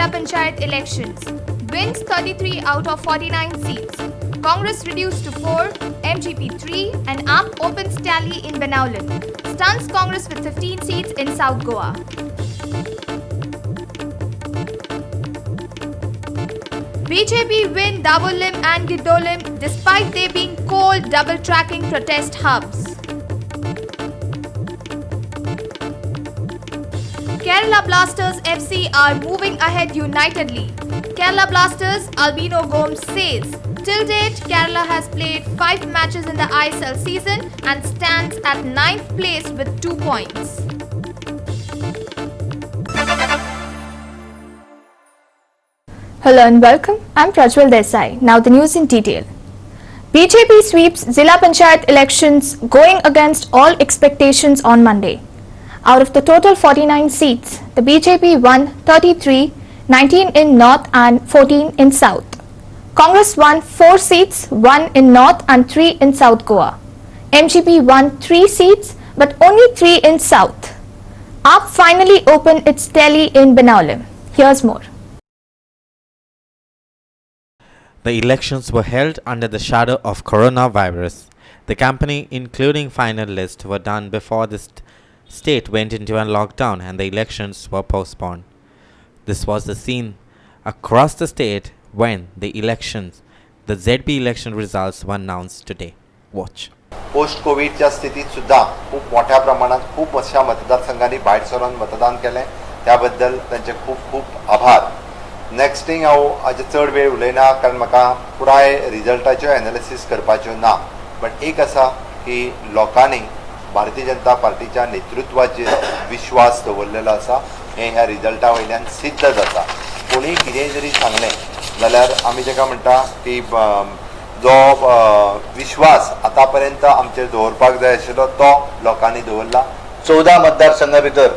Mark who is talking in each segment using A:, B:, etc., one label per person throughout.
A: Zilla Panchayat elections. Wins 33 out of 49 seats. Congress reduced to 4, MGP 3 and AAP opens tally in Benaulim. Stuns Congress with 15 seats in South Goa. BJP win Davulim and Gidolim despite they being cold double-tracking protest hubs. Kerala Blasters FC are moving ahead unitedly. Kerala Blasters Albino Gomes says, till date Kerala has played 5 matches in the ISL season and stands at 9th place with 2 points.
B: Hello and welcome. I'm Prajwal Desai. Now the news in detail. BJP sweeps Zilla Panchayat elections going against all expectations on Monday. Out of the total 49 seats, the BJP won 33, 19 in North and 14 in South. Congress won 4 seats, 1 in North and 3 in South Goa. MGP won 3 seats but only 3 in South. AAP finally opened its tally in Benaulim. Here's more.
C: The elections were held under the shadow of coronavirus. The campaign, including final list, were done before the state went into a lockdown and the elections were postponed. This was the scene across the state when the ZP election results were announced today. Watch.
D: Post कोविडच्या स्थितीत सुद्धा खूप मोठ्या प्रमाणात खूप अशा मतदारसंघांनी भायर सरून मतदान केलें त्याबद्दल तांचे खूप खूप आभार. नेक्स्ट थिंग हांव हाजे चड वेळ उलयना कारण म्हाका पुराय रिजल्टाच्यो एनालिसीस करपाच्यो ना, बट एक आसा की लोकांनी भारतीय जनता पार्टीच्या नेतृत्वाचेर विश्वास दवरलेलो आसा. हें ह्या रिजल्टा वयल्यान सिद्ध जाता. कोणी कितेंय जरी सांगलें जाल्यार आमी ताका म्हणटा की जो विश्वास आतां पर्यंत आमचेर दवरपाक जाय आशिल्लो तो लोकांनी दवरला. 14 मतदारसंघा भितर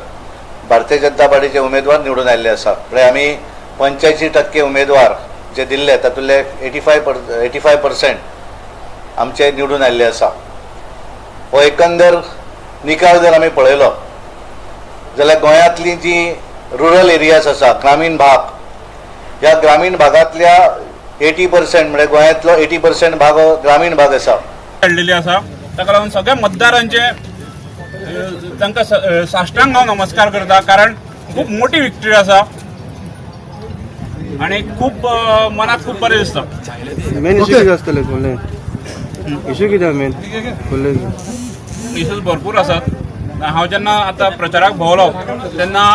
D: भारतीय जनता पार्टीचे उमेदवार निवडून आयिल्ले आसा. आमी 85% उमेदवार जे दिल्ले तातूंतले 85% आमचे निवडून आयिल्ले आसा. हो एकंदर निकाल जर आमी पळयलो जाल्यार गोंयांतली जी रुरल एरियाज आसा, ग्रामीण भाग, ह्या ग्रामीण भागांतल्या 80% म्हणजे गोंयांतलो 80% भाग हो ग्रामीण भाग आसा.
E: काडलेली आसा. ताका लागून सगळ्या मतदारांचे तांकां साश्टांग हांव नमस्कार करता, कारण खूप मोठी विक्टरी आसा आणि खूप मनाक खूप बरें दिसता.
F: मेन इशू कितें आसतले कोल्हे? इशू कितें मेन कोल्हे?
E: इशूज भरपूर आसात. हांव जेन्ना आतां प्रचाराक भोंवलो तेन्ना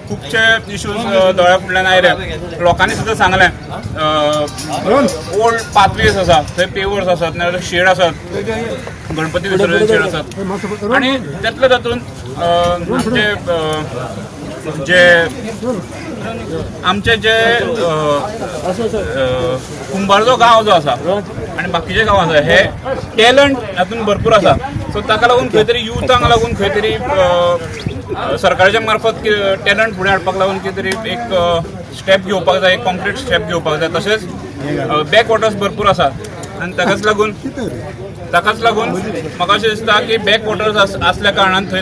E: खुबशे इशूज दोळ्या फुडल्यान आयले. लोकांनी सुद्दां सांगलें ओल्ड पाथवेज आसात, थंय पेवर्स आसात, नाजाल्यार शेड आसात, गणपती विसर्जन शेड आसात, आणि त्यातल्या तातूंत आमचे जे कुंभारचो गांव जो आसा आनी बाकीचे गांव आसा हे टॅलंट हातून भरपूर आसा. सो ताका लागून खंय तरी युथांक लागून खंय तरी सरकाराच्या मार्फत टॅलंट फुडें हाडपाक लागून कितें तरी एक स्टेप घेवपाक जाय, एक कॉन्क्रीट स्टेप घेवपाक जाय. तशेंच बॅकवॉटर्स भरपूर आसात आनी ताकाच लागून म्हाका अशें दिसता की बॅकवॉटर्स आसल्या कारणान थंय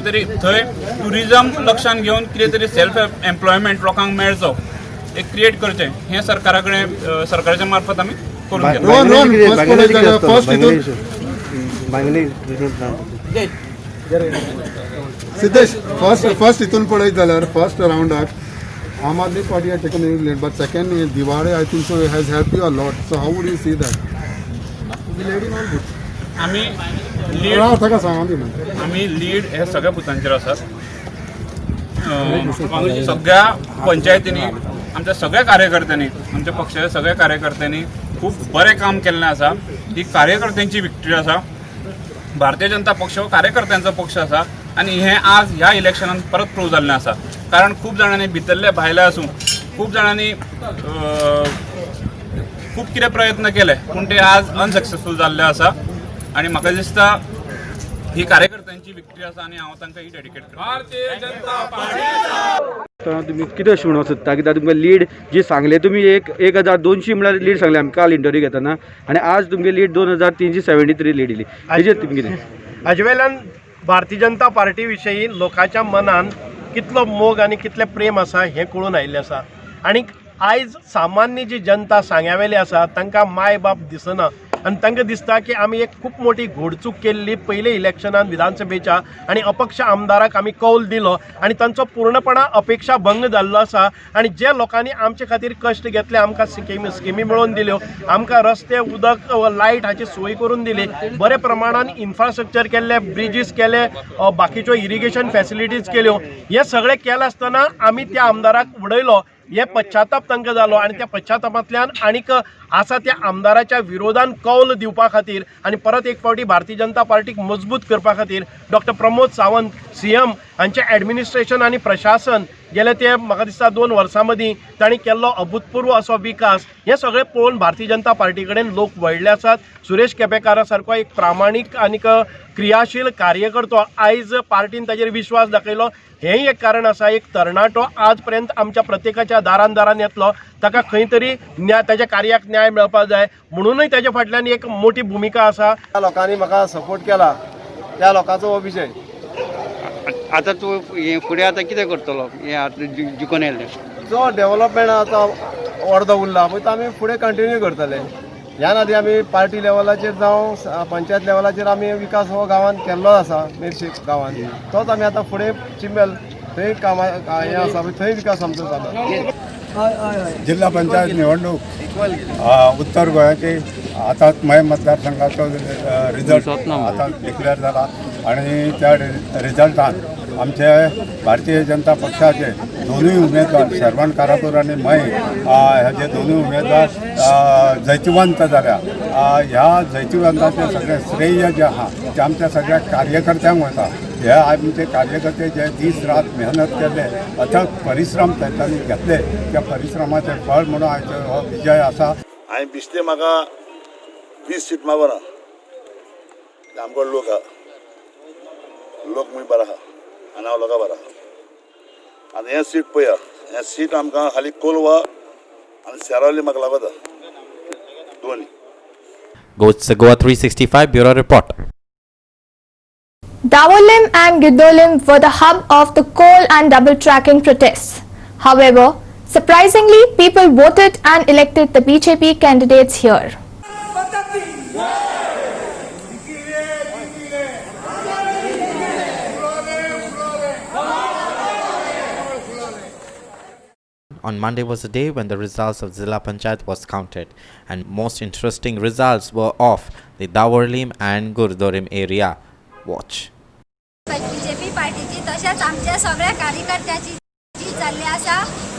E: ट्युरिजम लक्षांत घेवन कितें तरी सेल्फ एम्प्लॉयमेंट लोकांक मेळचो एक क्रिएट करचें हें सरकारा कडेन सरकाराच्या मार्फत आमी करून
F: सिद्धेश फर्स्ट हितून पळयत जाल्यार फर्स्ट राउंडाक Aam Aadmi Party has taken lead, but second दिवाळे I think so has help you a lot. So how would you see that?
E: आमी लीड हे सगळ्या बुथांचेर आसात. सगळ्या पंचायतींनी आमच्या सगळ्या कार्यकर्त्यांनी, आमच्या पक्षाच्या सगळ्या कार्यकर्त्यांनी खूप बरें काम केल्लें आसा. ही कार्यकर्त्यांची विक्टरी आसा. भारतीय जनता पक्ष हो कार्यकर्त्यांचो पक्ष आसा आनी हें आज ह्या इलेक्शनान परत प्रूव जाल्लें आसा. कारण खूब जाणांनी भितरले भायले आसूं खूब जाणांनी खूप कितें प्रयत्न केले पूण ते आज अनसक्सेसफूल जाल्ले आसा. आनी म्हाका दिसता ही कार्यकर्त्यांची विक्टरी आसा आनी हांव तांकां ही डेडिकेट करता. भारतीय जनता पार्टी
F: तुम्ही कितें शिवणोवंक सोदता? कित्याक तुमकां लीड जी सांगले तुमी 1200 म्हळ्यार लीड सांगले आमकां काल इंटरव्यू घेतना, आनी आज तुमगे लीड 2373 लीड दिली. हेजेर तुमी कितें?
G: हाजे वेल्यान भारतीय जनता पार्टी विशयी लोकांच्या मनान कितलो मोग आनी कितलें प्रेम आसा हें कळून आयिल्लें आसा. आणि आयज सामान्य जी जनता सांग्यावेली आसा तांकां माय बाप दिसना आणि तांकां दिसता की आमी एक खूप मोठी घोडचूक केल्ली पयले इलेक्शनान विधानसभेच्या आणि अपक्ष आमदाराक आमी कौल दिलो आणि तांचो पूर्णपणान अपेक्षा भंग जाल्लो आसा आणि जे लोकांनी आमचे खातीर कश्ट घेतले आमकां स्किमी मेळोवन दिल्यो आमकां रस्ते उदक लायट हाची सोय करून दिली बरे प्रमाणान इन्फ्रास्ट्रक्चर केल्ले ब्रिजीस केले बाकीच्यो इरिगेशन फॅसिलिटीज केल्यो हे सगळें केलें आसतना आमी त्या आमदाराक उडयलो हे पश्चाताप तांकां जालो आणि त्या पश्चातापांतल्यान आनीक आसा त्या आमदाराच्या विरोधान कौल दिवपा खातीर आणि परत एक फावटी भारतीय जनता पार्टीक मजबूत करपा खातीर डॉक्टर प्रमोद सावंत सीएम हांचे ॲडमिनिस्ट्रेशन आणि प्रशासन गेले ते म्हाका दिसता 2 वर्सां मदीं तांणी केल्लो अभूतपूर्व असो विकास हे सगळें पळोवन भारतीय जनता पार्टी कडेन लोक वळिल्ले आसात. सुरेश केपेकारा सारको एक प्रामाणीक आनीक क्रियाशील कार्यकर्तो आयज पार्टीन ताचेर विश्वास दाखयलो हेंय एक कारण आसा. एक तरणाटो आज पर्यंत आमच्या प्रत्येकाच्या दारान येतलो ताका खंय तरी ताच्या कार्याक न्याय मेळपाक जाय म्हणूनय ताच्या फाटल्यान एक मोठी भुमिका आसा.
H: त्या लोकांनी म्हाका सपोर्ट केला त्या लोकांचो हो विशय.
I: आता तू फुडें आतां कितें करतलो हें आतां जिखून येयलें
H: जो डेव्हलपमेंट आतां अर्द उरला पळय तो आमी फुडें कंटिन्यू करतले. ह्या नादी आमी पार्टी लेवलाचेर जावं पंचायत लेवलाचेर आमी विकास हो गांवांत केल्लो आसा. मेरशेक गांवांत तोच आमी आतां फुडें चिंबेल थंय कामां हें आसा पळय थंय विकास आमचो जाता.
F: जिल्हा पंचायत निवडणूक उत्तर गोंयाची आता मय मतदारसंघाचो रिजल्ट आता डिक्लेअर जाला आणि त्या रिजल्टान आमचे भारतीय जनता पक्षाचे दोनूय उमेदवार श्रवण कारापूर आणि मय हे दोनूय उमेदवार जैतिवंत जाल्या. ह्या जैतिवंताचे सगळे श्रेय जे आहा ते आमच्या सगळ्या कार्यकर्त्यांक वता. हे आमचे कार्यकर्ते जे दीस रात मेहनत केले अथक परिश्रम त्यांनी घेतले त्या परिश्रमाचे फळ म्हणून आयचो हो विजय आसा.
J: हांवें बिश्ते म्हाका 20 सीट मागोना आमको लोक खूंय बरो आहा आनी हांव लोकां बरो आहा. आनी हें सीट पळया हें सीट आमकां खाली कोलवा आनी सेरावली म्हाका लागता दोनी.
C: Goa 365 Bureau Report.
B: Dawolim and Giddolim were the hub of the coal and double tracking protests. However, surprisingly, people voted and elected the BJP candidates here.
C: On Monday was the day when the results of Zilla Panchayat was counted, and most interesting results were of the Dawolim and Gurdorim area. Watch.
K: BJP पार्टीची तशेंच आमच्या सगळ्या कार्यकर्त्याची जी जाल्ली आसा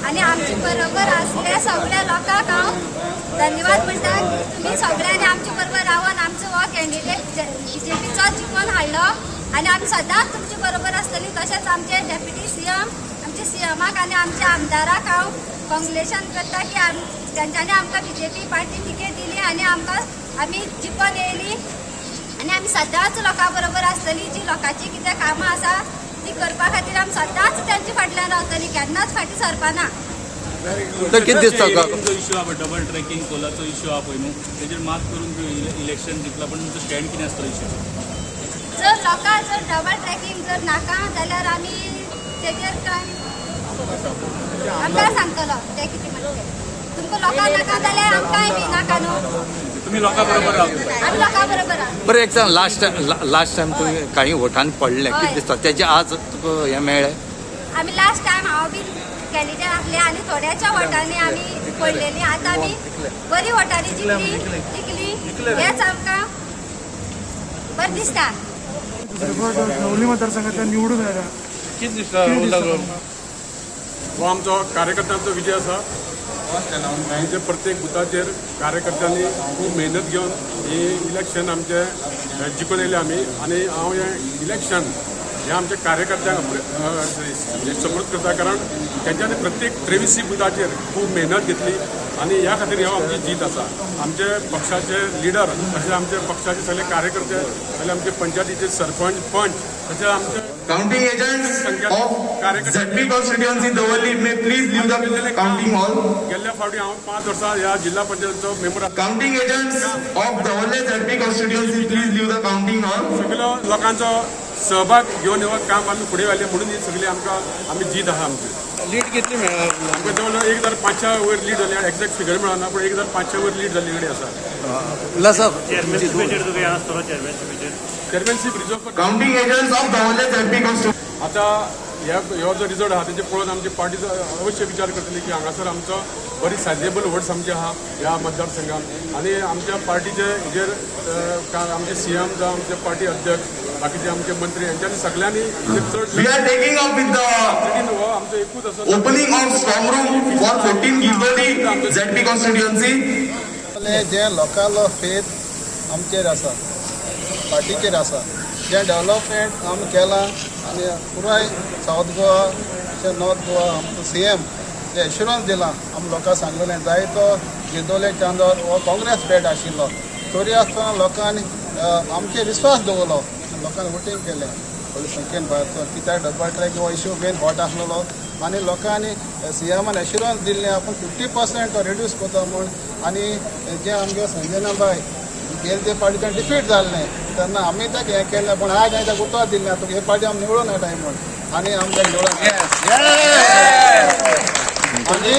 K: आनी आमचे बरोबर आसल्या सगळ्या लोकांक हांव धन्यवाद म्हणटा की तुमी सगळ्यांनी आमचे बरोबर रावन आमचो हो कॅन्डिडेट बीजेपीचो जिखून हाडलो आनी आमी सदांच तुमचे बरोबर आसतली. तशेंच आमचे डेप्युटी सीएम आमचे सीएमाक आनी आमच्या आमदाराक हांव कॉंग्रेच्युलेशन करता की तेंच्यांनी आमकां बीजेपी पार्टी तिकेट दिली आनी आमी जिखून येयली आनी आमी सदांच लोकां बरोबर आसतली. जी लोकांची कितें कामां आसा ती करपा खातीर आमी सदांच तेंचे फाटल्यान रावतली केन्नाच फाटीं सरपाना.
E: कितें दिसता तुमचो इश्यू आहा डबल ट्रॅकिंग कोलाचो इश्यू आहा पळय न्हू तेजेर मात करून इलेक्शन जिंकला पण तुमचो स्टँड कितें आसतलो इश्यू.
K: जर लोकां जर डबल ट्रॅकिंग जर नाका जाल्यार आमी तेजेर काय आमकां सांगतलो ते कितें म्हणटा तुमकां लोकां नाका जाल्यार आमकांय बी नाका न्हू.
E: तुम्ही लोकां बरोबर रावता.
K: आमी लोकां बरोबर आहा.
I: बरं एक सांग लास्ट टायम तूं काही वोटांनी पडलें कितें दिसता तेजे आज तुका हें मेळ्ळें.
K: आमी लास्ट टायम हांव बी कॅन्डिडेट आसलें आनी थोड्याच्या वोटांनी आमी पडलेली. आतां आमी बरी वोटांनी जिखली हेच आमकां बरें दिसता.
F: नवली मतदारसंघातल्या निवडून आयला
E: कितें दिसता
J: हो आमचो कार्यकर्त्यांचो विजय आसा. म्हणजे प्रत्येक बुथाचेर कार्यकर्त्यांनी खूब मेहनत घेवन ही इलेक्शन आमचे जिखून येयले आमी आनी हांव हें इलेक्शन हे आमच्या कार्यकर्त्यांक समृद्ध करता कारण तेंच्यांनी प्रत्येक 23 बुथाचेर खूब मेहनत घेतली आनी ह्या खातीर हो आमची जीत आसा. आमचे पक्षाचे लिडर तशें आमचे पक्षाचे सगळे कार्यकर्ते जाल्यार आमचे पंचायतीचे सरपंच पंच तशें आमचे
L: counting agents of ZP constituency दवरली may please leave the counting hall.
J: गेल्ल्या फावटी हांव 5 वर्सां ह्या जिल्हा पंचायतीचो मेंबर.
L: काउंटिंग एजंट्स ऑफ दवरले ZP constituency please leave the counting hall.
J: सगळ्या लोकांचो सहभाग घेवन काम आमी फुडें व्हेले म्हणून ही सगळी आमकां आमी जीत आहा आमची.
H: लीड कितली मेळ्ळा
J: आमकां जवळ 1500 वयर लीड जाली एक्झॅक्ट फिगर मेळना पूण 1500 वयर लीड जाल्ली कडेन आसा
H: उल्हास
J: चेअरमॅनशीप रिझर्व
L: काउंटिंग एजंट्स ऑफ दवल्ले झेडपी कॉन्स्टिट्युएन्सी
J: आता ह्यो जो रिजल्ट आहा तेजे पळोवन आमची पार्टी अवश्य विचार करतली की हांगासर आमचो बरी सायजेबल वोट्स आमचे आहा ह्या मतदारसंघात आनी आमच्या पार्टीचे हेजेर आमचे सीएम जावं आमचे पार्टी अध्यक्ष बाकीचे आमचे मंत्री यांच्यानी सगळ्यांनी चड
L: we are taking up with the
J: हो आमचो एकूच आसा
L: opening of strong room for 14 गिबोली झेडपी कॉन्स्टिट्युएन्सी
H: जे लोकल फेथ आमचेर आसा पार्टीचेर आसा जे डेव्हलपमेंट आमी केलां आनी पुराय सावथ गोवा अशें नॉर्थ गोवा आमचो सीएम जे एश्युरन्स दिलां आमी लोकांक सांगलेलें जाय तो येदोले चांदोर हो काँग्रेस बॅट आशिल्लो तरी आसतना लोकांनी आमचेर विस्वास दवरलो लोकांनी वोटींग केलें व्हडले संख्येन भायर कित्याक डबल ट्रॅक हो इश्यू मेन हॉट आसलेलो आनी लोकांनी सीएमान एश्युरन्स दिल्लें आपूण 50% तो रेड्यूस करता म्हूण आनी जे आमगे संजना बाय गेले ते पार्टीच्यान डिफीट जाल्लें तेन्ना आमी ताका हें केलें पूण आज हांवें ताका उतर दिल्लें तुका हे पार्टी आमी निवडून येताय म्हूण आनी आमी ताका निवडून आनी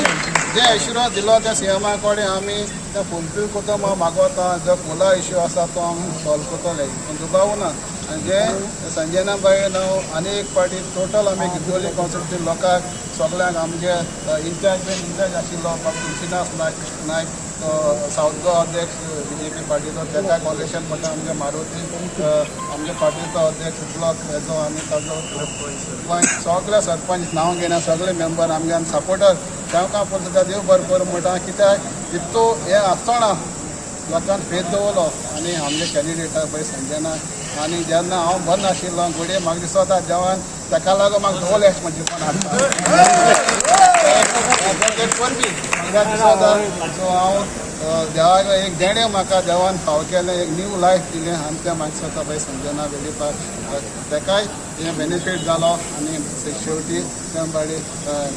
H: जे एश्युरन्स दिलो त्या सीएमा कडेन आमी तें फुलफील करता म्हूण मागोता जो फुला इश्यू आसा तो आमी सॉल्व करतले पूण दुबाव ना आनी जे संजना बाई नांव आनी एक पार्टी टोटल आमी गिदोली कॉन्स्टिट्युन्सी लोकांक सगळ्यांक आमगे इंचार्ज आशिल्लो तुलसीदास नायक तो सावथ गोवा अध्यक्ष बीजेपी पार्टीचो तेका कॉलेक्शन पडटा आमगे मारुती आमगे पार्टीचो अध्यक्ष ब्लॉक हेचो आनी ताजो सगळे सरपंच नांव घेना सगळे मेंबर आमगे सपोर्टर तांकां पूण सुद्दां देव बरें करूं म्हणटा कित्याक इतलो हें आसतना लोकांक फेथ दवरलो आनी आमगे कॅन्डिडेटा पळय संजना आनी जेन्ना हांव बरो नाशिल्लो घोडये म्हाका दिसता देवान ताका लागून म्हाका दवरलें अशें म्हणजे कोण हाडटा परबी कित्याक दिसता सो हांव देवाक एक देणें म्हाका देवान फाव केलें एक न्यू लायफ दिलें आनी तें म्हाका दिसता पळय संजना वेलीपाक तेकाय हें बेनिफीट जालो आनी शेवटी तें बाडी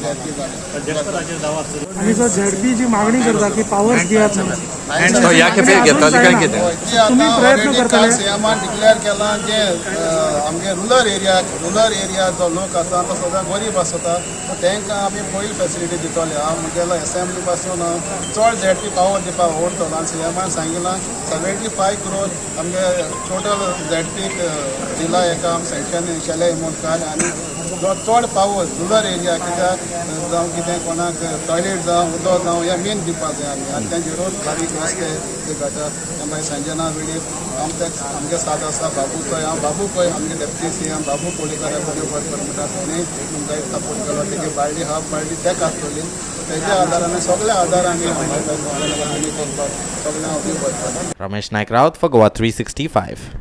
H: झेडपी जालें
M: आनी जो झेडपी जी मागणी करता की पावर्स दियात
H: तुमी प्रयत्न करतले सीएमान डिक्लेअर केलां जे आमगे रुरल एरिया जो लोक आसा तो सदां गरीब आसता तांकां आमी पयली फेसिलिटी दितले हांव म्हगेलो असेंब्ली पासून चड झेडपी पावर दिवपाक ओडटलो आनी सीएमान सांगिलां 75 crore आमगे टोटल झेडपीक दिला हेका आमी सँक्शन केलें म्हूण कांय आनी जो चड पावर रुरल एरिया कित्याक जावं कितें कोणाक टॉयलेट जावं उदक जावं हें मेन दिवपाक जाय आमी आनी तें जरूर बारीक रस्ते ते घाटात मागीर संजना वेळीप आमगे साथ आसा बाबू पळय हांव बाबू पळय आमगे डेप्युटी सीएम बाबू कोळीकर बऱ्यो बरें म्हणटा ताणें तुमकां सपोर्ट केलो तेगे बाळडी हाफ बाळडी तेका आसतली तेज्या आदारान सगळ्या आदारांनी आनी करपाक सगळ्यांक उबी पडटा
C: Ramesh Naik Raut for Goa 365.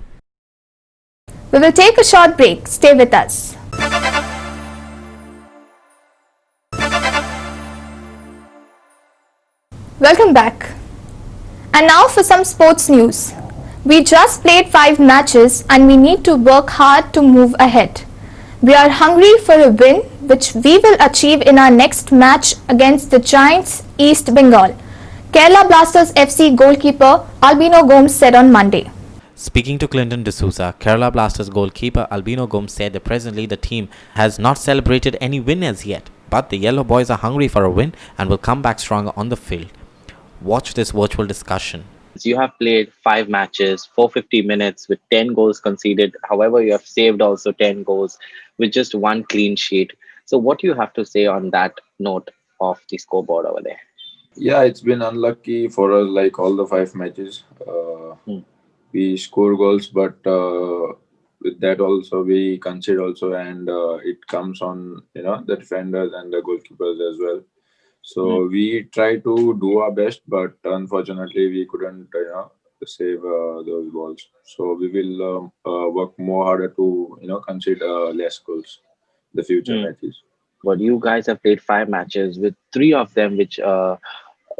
B: We will take a short break. Stay with us. Welcome back. And now for some sports news. We just played 5 matches and we need to work hard to move ahead. We are hungry for a win, which we will achieve in our next match against the Giants East Bengal. Kerala Blasters FC goalkeeper Albino Gomes said on Monday.
C: Speaking to Clinton D'Souza, Kerala Blasters goalkeeper Albino Gomes said that presently the team has not celebrated any win as yet, but the Yellow Boys are hungry for a win and will come back stronger on the field. Watch this virtual discussion.
N: You have played 5 matches, 450 minutes with 10 goals conceded. However, you have saved also 10 goals with just 1 clean sheet. So what do you have to say on that note of the scoreboard over there?
O: Yeah, it's been unlucky for us, like all the 5 matches. We score goals, but with that also we concede also, and it comes on the defenders and the goalkeepers as well. So we try to do our best, but unfortunately we couldn't save those balls. So we will work more harder to concede less goals the future matches.
N: But you guys have played 5 matches with 3 of them which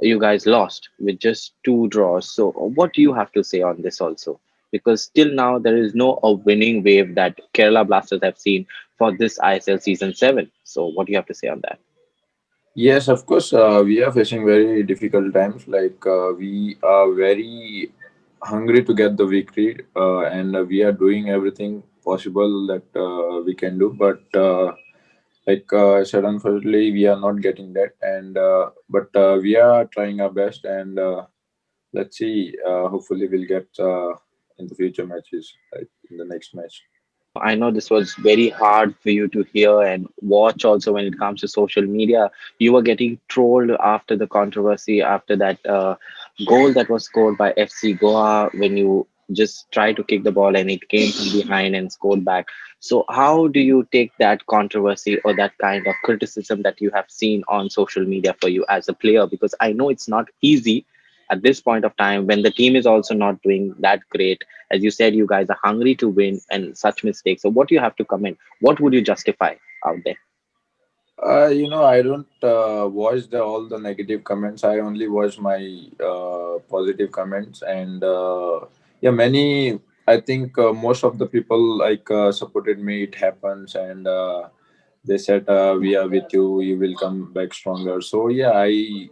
N: you guys lost with just 2 draws. So what do you have to say on this also? Because still now there is no winning wave that Kerala Blasters have seen for this ISL season 7. So what do you have to say on that?
O: Yes, of course, we are facing very difficult times. Like we are very hungry to get the victory, and we are doing everything possible that we can do. But like I said, unfortunately, we are not getting that, and but we are trying our best, and let's see. Hopefully, we'll get in the future matches, like in the next match.
N: I know this was very hard for you to hear and watch also when it comes to social media. You were getting trolled after the controversy, after that goal that was scored by FC Goa when you just tried to kick the ball and it came from behind and scored back. So, how do you take that controversy or that kind of criticism that you have seen on social media for you as a player? Because I know it's not easy at this point of time when the team is also not doing that great. As you said, you guys are hungry to win and such mistakes. So what do you have to comment? What would you justify out there?
O: I don't watch all the negative comments. I only watch my positive comments, and yeah, many. I think most of the people like supported me. It happens, and they said, "We are with you. You will come back stronger." So yeah, I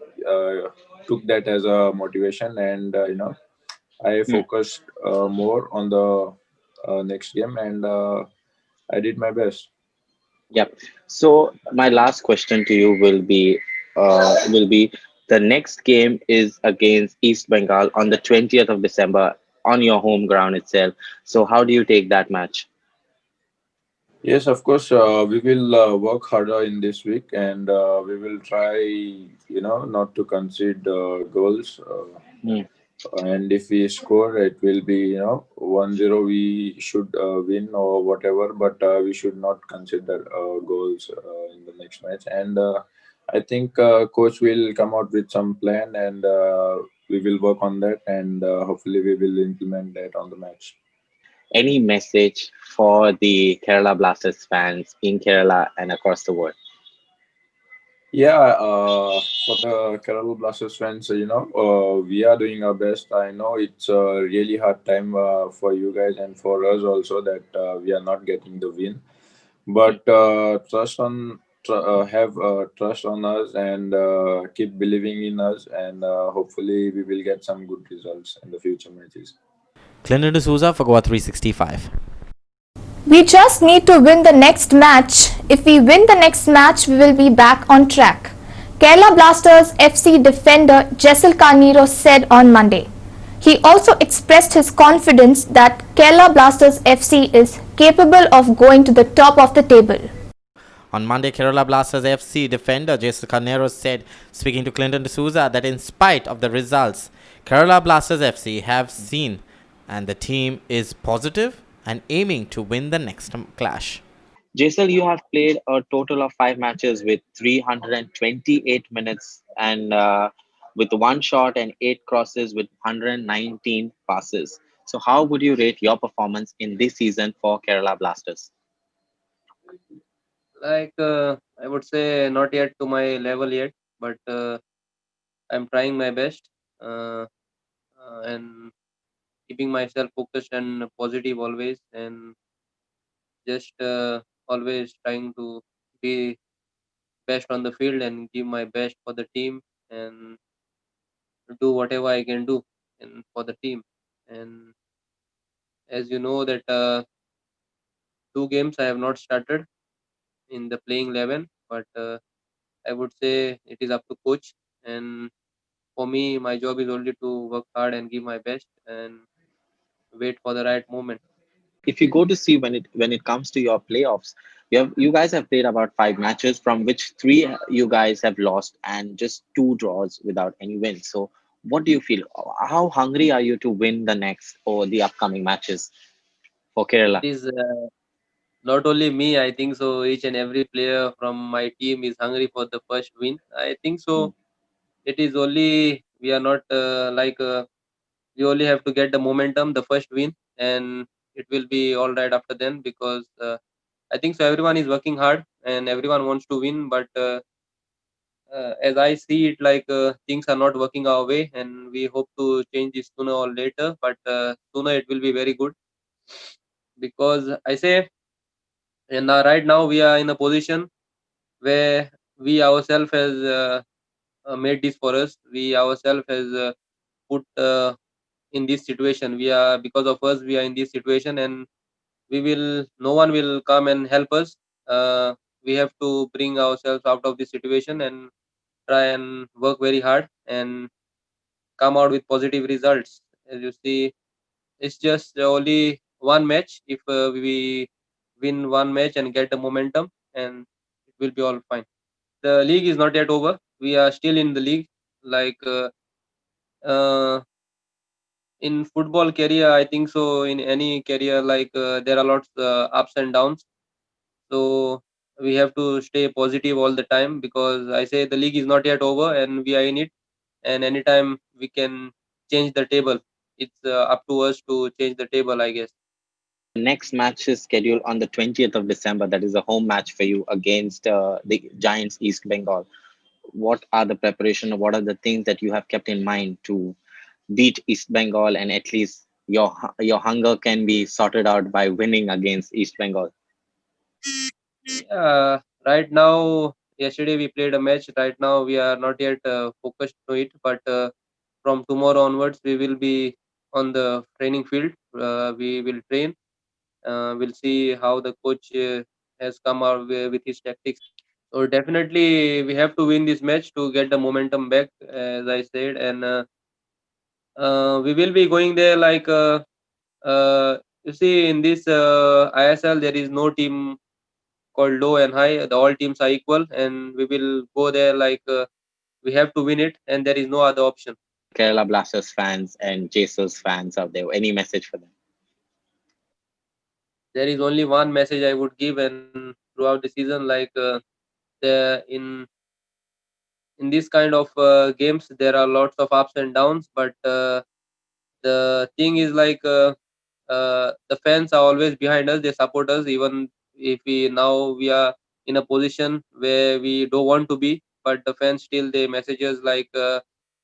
O: took that as a motivation, and I
N: Hmm.
O: focused more on the next game, and I did my best.
N: Yep. So my last question to you will be the next game is against East Bengal on the 20th of December on your home ground itself. So how do you take that match?
O: Yes, of course. We will work harder in this week, and we will try, not to concede goals.
N: Hmm.
O: And if we score, it will be, 1-0. We should win or whatever, but we should not consider goals in the next match. And I think coach will come out with some plan, and we will work on that, and hopefully we will implement that on the match.
N: Any message for the Kerala Blasters fans in Kerala and across the world?
O: Yeah, for the Kerala Blasters fans, we are doing our best. I know it's a really hard time for you guys and for us also that we are not getting the win. But have trust on us and keep believing in us, and hopefully we will get some good results in the future matches.
C: Clinton D'Souza for Goa 365.
B: We just need to win the next match. If we win the next match, we will be back on track. Kerala Blasters FC defender Jessel Carneiro said on Monday. He also expressed his confidence that Kerala Blasters FC is capable of going to the top of the table.
C: On Monday, Kerala Blasters FC defender Jason Carneiro said, speaking to Clinton D'Souza, that in spite of the results Kerala Blasters FC have seen, and the team is positive and aiming to win the next clash.
N: Jaisal, you have played a total of 5 matches with 328 minutes and with one shot and 8 crosses with 119 passes. So, how would you rate your performance in this season for Kerala Blasters?
P: Like I would say not yet to my level yet, but I'm trying my best and keeping myself focused and positive always, and just always trying to be best on the field and give my best for the team and do whatever I can do and for the team. And as you know that 2 games I have not started in the playing 11, but I would say it is up to coach. And for me, my job is only to work hard and give my best and wait for the right moment.
N: If you go to see when it comes to your playoffs, you guys have played about 5 matches, from which three you guys have lost and just two draws without any wins. So, what do you feel? How hungry are you to win the next or the upcoming matches for Kerala?
P: It is not only me, I think so. Each and every player from my team is hungry for the first win. I think so. It is only we are not we only have to get the momentum, the first win, and it will be all right after then because I think so. Everyone is working hard and everyone wants to win, but as I see it, like things are not working our way, and we hope to change this sooner or later. But sooner it will be very good because I say, and right now we are in a position where we ourselves has made this for us. We ourselves has put in this situation. We are because of us we are in this situation, and we will no one will come and help us. we have to bring ourselves out of this situation and try and work very hard and come out with positive results. As you see, it's just only one match. If we win one match and get the momentum, and it will be all fine. The league is not yet over. We are still in the league. Like in football career, I think so. In any career, like there are lots ups and downs. So we have to stay positive all the time, because I say the league is not yet over and we are in it. And anytime we can change the table. It's up to us to change the table, I guess.
N: Next match is scheduled on the 20th of December. That is a home match for you against the Giants East Bengal. What are the preparation? What are the things that you have kept in mind to beat East Bengal, and at least your hunger can be sorted out by winning against East Bengal?
P: Right now, yesterday we played a match. Right now we are not yet focused to it, but from tomorrow onwards we will be on the training field. We will train. We'll see how the coach has come out with his tactics. So definitely we have to win this match to get the momentum back, as I said, and we will be going there like you see, in this ISL there is no team called low and high. All teams are equal, and we will go there like we have to win it, and there is no other option.
N: Kerala Blasters fans and Jesus fans out there, any message for them?
P: There is only one message I would give, and throughout the season, like in this kind of games there are lots of ups and downs, but the thing is like the fans are always behind us. They support us even if we are in a position where we don't want to be, but the fans still, they message us like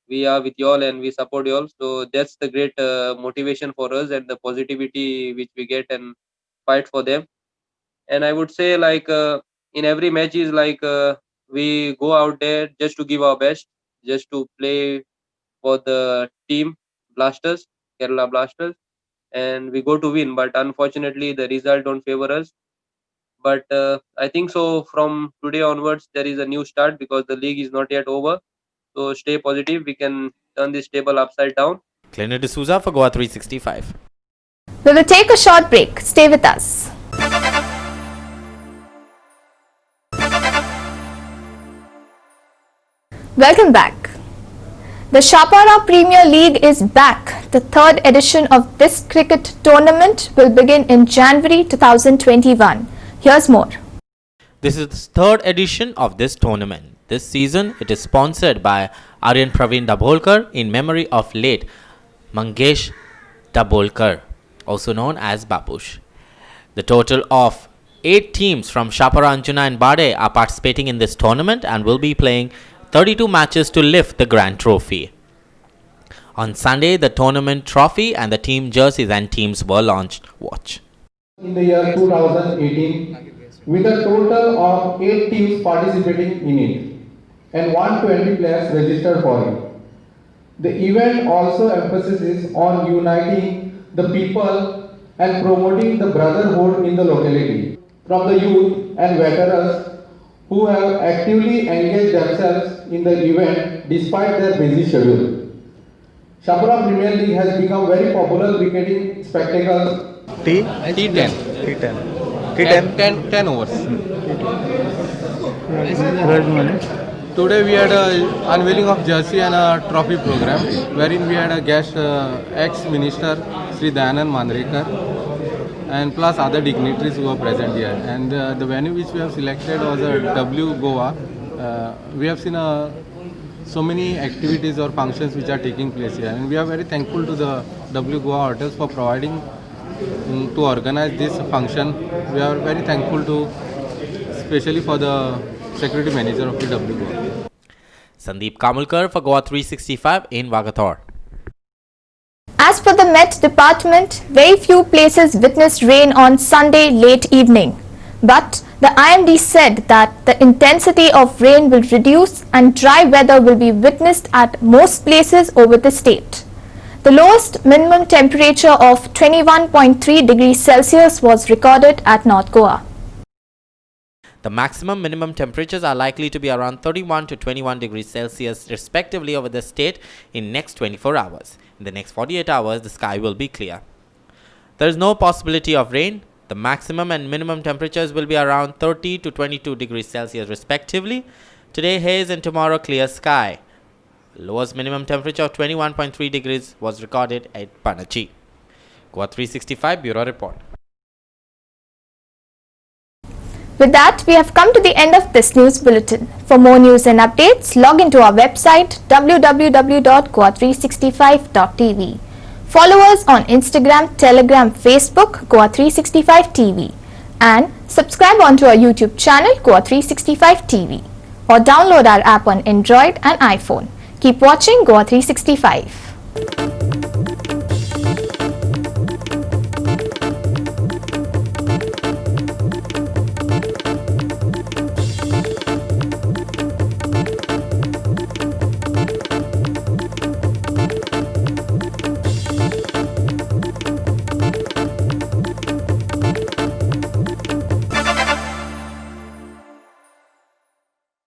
P: we are with y'all and we support y'all. So that's the great motivation for us, and the positivity which we get and fight for them. And I would say like in every match is like we go out there just to give our best, just to play for the team Blasters, Kerala Blasters, and we go to win. But unfortunately the result don't favor us. But I think so from today onwards there is a new start, because the league is not yet over. So stay positive. We can turn this table upside down.
C: Cleaner D'Souza for Goa 365.
B: We will take a short break. Stay with us. Welcome back. The Chapara Premier League is back. The third edition of this cricket tournament will begin in January 2021. Here's more.
C: This is the third edition of this tournament. This season, it is sponsored by Aryan Praveen Dabholkar in memory of late Mangesh Dabholkar, also known as Babush. The total of 8 teams from Chapara, Anjuna and Bade are participating in this tournament and will be playing 32 matches to lift the grand trophy. On Sunday, the tournament trophy and the team jerseys and teams were launched. Watch.
Q: In the year 2018, with a total of 8 teams participating in it and 120 players registered for it. The event also emphasizes on uniting the people and promoting the brotherhood in the locality. From the youth and veterans who have actively engaged themselves in the event despite their busy schedule. Chapara Premier League has become very popular cricketing spectacle.
R: T10 overs. Today we had a unveiling of jersey and a trophy program, wherein we had a guest ex-minister Sri Dayanand Mandrekar, and plus other dignitaries who are present here. And the venue which we have selected was a W Goa. We have seen so many activities or functions which are taking place here, and we are very thankful to the W Goa hotels for providing to organize this function. We are very thankful to, especially for the security manager of the W Goa.
C: Sandeep Kamulkar for Goa 365 in Vagathor.
B: As per the Met Department, very few places witnessed rain on Sunday late evening. But the IMD said that the intensity of rain will reduce and dry weather will be witnessed at most places over the state. The lowest minimum temperature of 21.3 degrees Celsius was recorded at North Goa.
C: The maximum minimum temperatures are likely to be around 31 to 21 degrees Celsius respectively over the state in next 24 hours. In the next 48 hours, the sky will be clear. There is no possibility of rain. The maximum and minimum temperatures will be around 30 to 22 degrees Celsius respectively. Today haze and tomorrow clear sky. Lowest minimum temperature of 21.3 degrees was recorded at Panachi. Goa 365 Bureau Report.
B: With that, we have come to the end of this news bulletin. For more news and updates, log into our website www.goa365.tv. Follow us on Instagram, Telegram, Facebook, Goa365 TV, and subscribe onto our YouTube channel, Goa365 TV, or download our app on Android and iPhone. Keep watching Goa 365.